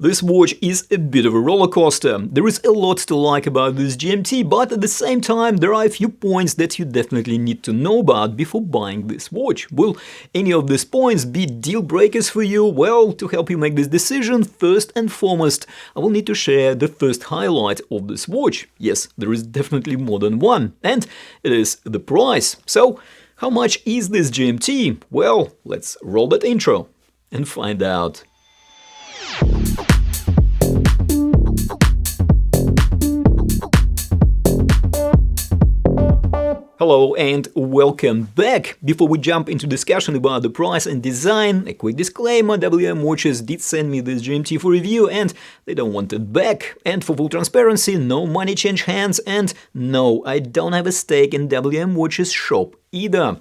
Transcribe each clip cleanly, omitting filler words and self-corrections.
This watch is a bit of a roller coaster. There is a lot to like about this GMT, but at the same time there are a few points that you definitely need to know about before buying this watch. Will any of these points be deal breakers for you? Well, to help you make this decision, first and foremost, I will need to share the first highlight of this watch. Yes, there is definitely more than one, and it is the price. So, how much is this GMT? Well, let's roll that intro and find out. Hello and welcome back! Before we jump into discussion about the price and design, a quick disclaimer: WM Watches did send me this GMT for review and they don't want it back. And for full transparency, no money change hands, and no, I don't have a stake in WM Watches shop either.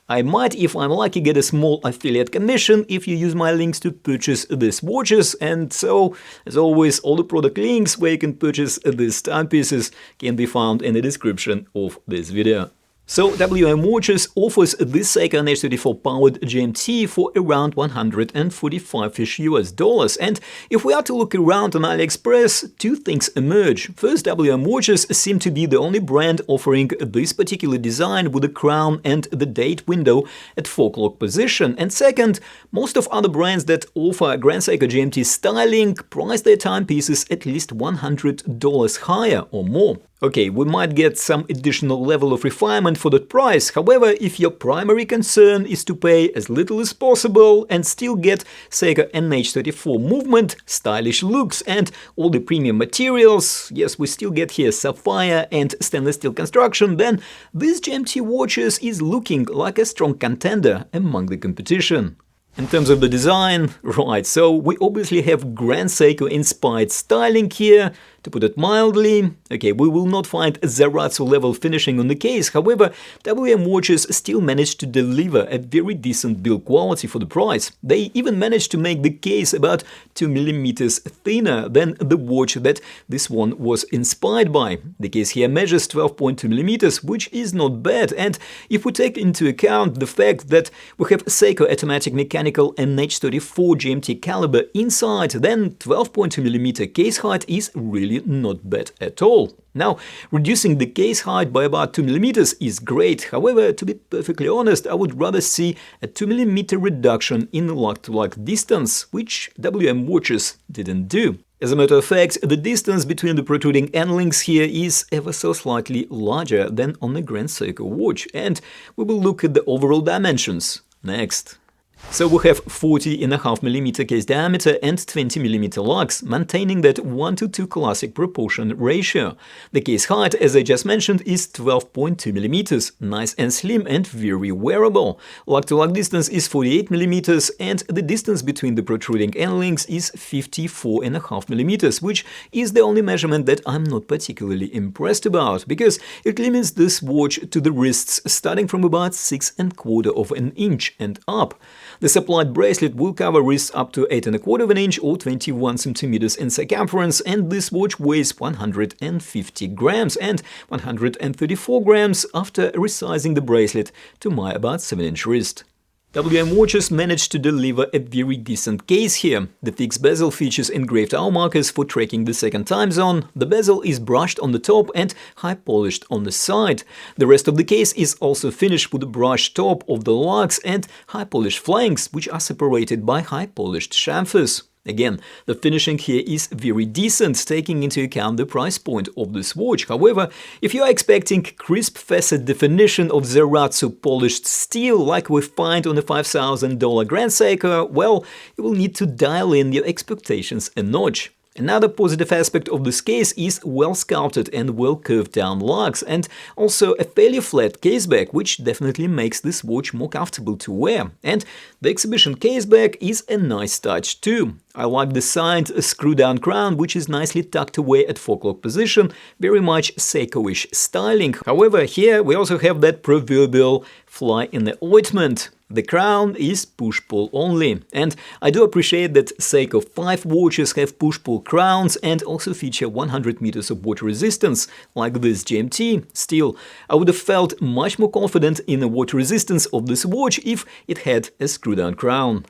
I might, if I'm lucky, get a small affiliate commission if you use my links to purchase these watches, and so, as always, all the product links where you can purchase these timepieces can be found in the description of this video. So, WM Watches offers this Seiko NH34 powered GMT for around $145-ish US. And if we are to look around on AliExpress, two things emerge. First, WM Watches seem to be the only brand offering this particular design with the crown and the date window at 4 o'clock position. And second, most of other brands that offer Grand Seiko GMT styling price their timepieces at least $100 higher or more. Okay, we might get some additional level of refinement for that price. However, if your primary concern is to pay as little as possible and still get Seiko NH34 movement, stylish looks and all the premium materials, yes, we still get here sapphire and stainless steel construction, then this GMT watches is looking like a strong contender among the competition. In terms of the design, right, so we obviously have Grand Seiko inspired styling here. To put it mildly, okay, we will not find Zaratsu level finishing on the case. However, WM Watches still managed to deliver a very decent build quality for the price. They even managed to make the case about 2 mm thinner than the watch that this one was inspired by. The case here measures 12.2 mm, which is not bad, and if we take into account the fact that we have Seiko automatic mechanical NH34 GMT caliber inside, then 12.2 mm case height is really not bad at all. Now, reducing the case height by about 2 mm is great. However, to be perfectly honest, I would rather see a 2 mm reduction in lock-to-lock distance, which WM Watches didn't do. As a matter of fact, the distance between the protruding end links here is ever so slightly larger than on the Grand Seiko watch, and we will look at the overall dimensions next. So we have 40.5 mm case diameter and 20 mm lugs, maintaining that 1:2 classic proportion ratio. The case height, as I just mentioned, is 12.2 mm, nice and slim and very wearable. Lug-to-lug distance is 48 mm and the distance between the protruding end links is 54.5 mm, which is the only measurement that I'm not particularly impressed about, because it limits this watch to the wrists starting from about 6¼ inch and up. The supplied bracelet will cover wrists up to 8¼ inch or 21 cm in circumference, and this watch weighs 150 grams and 134 grams after resizing the bracelet to my about 7-inch wrist. WM Watches managed to deliver a very decent case here. The fixed bezel features engraved hour markers for tracking the second time zone, the bezel is brushed on the top and high polished on the side. The rest of the case is also finished with a brushed top of the lugs and high polished flanks, which are separated by high polished chamfers. Again, the finishing here is very decent, taking into account the price point of this watch. However, if you are expecting crisp facet definition of Zaratsu polished steel like we find on a $5,000 Grand Seiko, well, you will need to dial in your expectations a notch. Another positive aspect of this case is well-sculpted and well-curved down lugs, and also a fairly flat caseback, which definitely makes this watch more comfortable to wear. And the exhibition caseback is a nice touch too. I like the side screw-down crown, which is nicely tucked away at 4 o'clock position, very much Seiko-ish styling. However, here we also have that proverbial fly in the ointment. The crown is push-pull only, and I do appreciate that Seiko 5 watches have push-pull crowns and also feature 100 meters of water resistance, like this GMT. Still, I would have felt much more confident in the water resistance of this watch if it had a screw-down crown.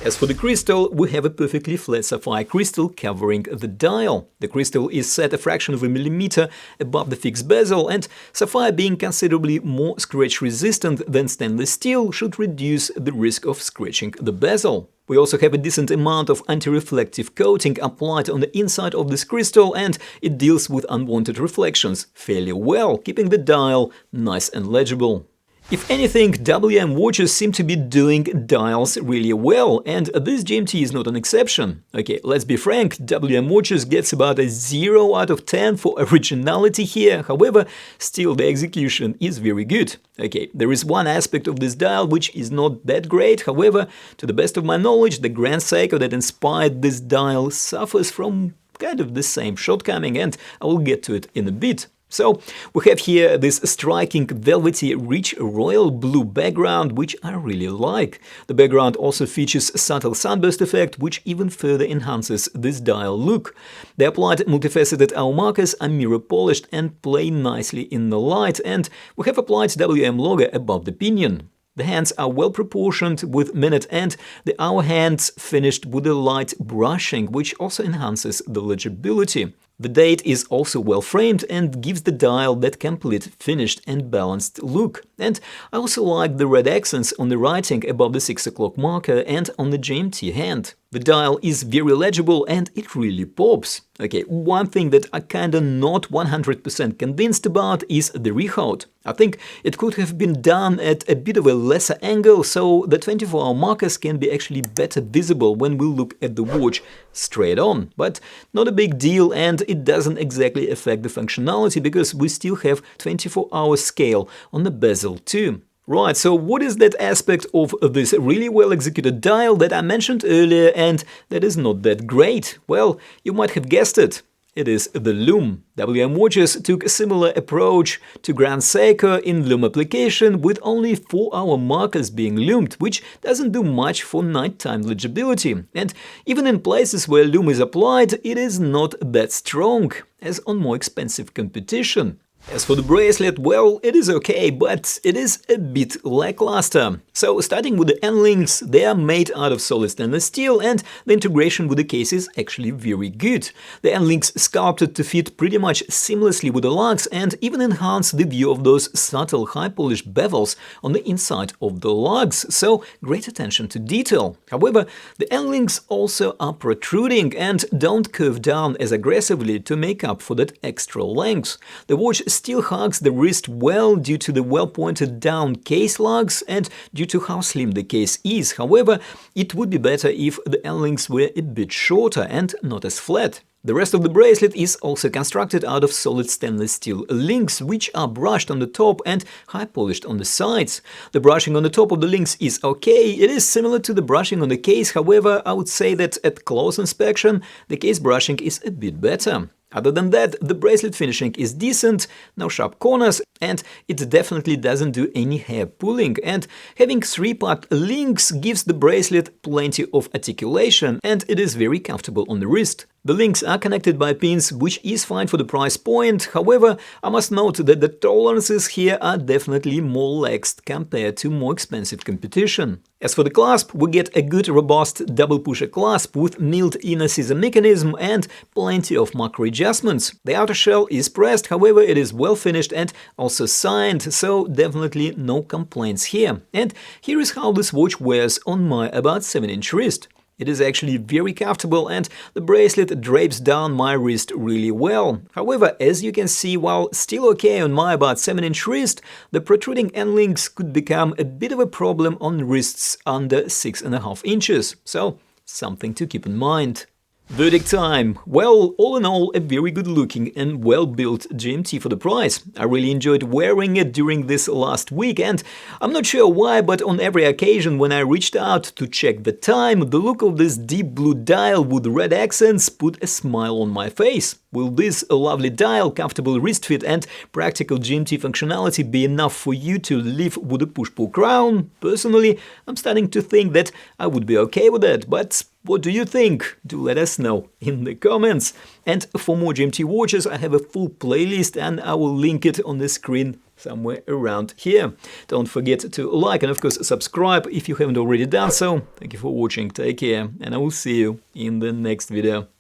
As for the crystal, we have a perfectly flat sapphire crystal covering the dial. The crystal is set a fraction of a millimeter above the fixed bezel, and sapphire, being considerably more scratch resistant than stainless steel, should reduce the risk of scratching the bezel. We also have a decent amount of anti-reflective coating applied on the inside of this crystal, and it deals with unwanted reflections fairly well, keeping the dial nice and legible. If anything, WM watches seem to be doing dials really well, and this GMT is not an exception. Okay, let's be frank, WM watches gets about a 0 out of 10 for originality here, however, still the execution is very good. Okay, there is one aspect of this dial which is not that great, however, to the best of my knowledge, the Grand Seiko that inspired this dial suffers from kind of the same shortcoming, and I will get to it in a bit. So, we have here this striking velvety rich royal blue background, which I really like. The background also features subtle sunburst effect, which even further enhances this dial look. The applied multifaceted hour markers are mirror polished and play nicely in the light, and we have applied WM logo above the pinion. The hands are well proportioned with minute, and the hour hands finished with a light brushing, which also enhances the legibility. The date is also well framed and gives the dial that complete, finished and balanced look. And I also like the red accents on the writing above the 6 o'clock marker and on the GMT hand. The dial is very legible and it really pops. Okay, one thing that I kinda not 100% convinced about is the rehaut. I think it could have been done at a bit of a lesser angle, so the 24-hour markers can be actually better visible when we look at the watch straight on. But not a big deal, and it doesn't exactly affect the functionality because we still have 24-hour scale on the bezel too. Right, so what is that aspect of this really well executed dial that I mentioned earlier and that is not that great? Well, you might have guessed it. It is the lume. WM watches took a similar approach to Grand Seiko in lume application, with only 4-hour markers being lumed, which doesn't do much for nighttime legibility. And even in places where lume is applied, it is not that strong, as on more expensive competition. As for the bracelet, well, it is okay, but it is a bit lackluster. So, starting with the end links, they are made out of solid stainless steel, and the integration with the case is actually very good. The end links sculpted to fit pretty much seamlessly with the lugs and even enhance the view of those subtle high-polished bevels on the inside of the lugs, so great attention to detail. However, the end links also are protruding and don't curve down as aggressively to make up for that extra length. The watch still hugs the wrist well due to the well-pointed down case lugs and due to how slim the case is. However, it would be better if the end links were a bit shorter and not as flat. The rest of the bracelet is also constructed out of solid stainless steel links, which are brushed on the top and high-polished on the sides. The brushing on the top of the links is okay, it is similar to the brushing on the case, however, I would say that at close inspection the case brushing is a bit better. Other than that, the bracelet finishing is decent, no sharp corners, and it definitely doesn't do any hair pulling, and having 3-part links gives the bracelet plenty of articulation, and it is very comfortable on the wrist. The links are connected by pins, which is fine for the price point, however, I must note that the tolerances here are definitely more laxed compared to more expensive competition. As for the clasp, we get a good robust double pusher clasp with milled inner scissor mechanism and plenty of macro adjustments. The outer shell is pressed, however it is well finished and also signed, so definitely no complaints here. And here is how this watch wears on my about 7-inch wrist. It is actually very comfortable and the bracelet drapes down my wrist really well. However, as you can see, while still okay on my about 7-inch wrist, the protruding end links could become a bit of a problem on wrists under 6.5 inches, so something to keep in mind. Verdict time. Well, all in all, a very good looking and well built GMT for the price. I really enjoyed wearing it during this last week, and I'm not sure why, but on every occasion when I reached out to check the time, the look of this deep blue dial with red accents put a smile on my face. Will this lovely dial, comfortable wrist fit and practical GMT functionality be enough for you to live with a push-pull crown? Personally, I'm starting to think that I would be okay with it, but What do you think? Do let us know in the comments. And for more GMT watches, I have a full playlist and I will link it on the screen somewhere around here. Don't forget to like and of course subscribe if you haven't already done so. Thank you for watching, take care, and I will see you in the next video.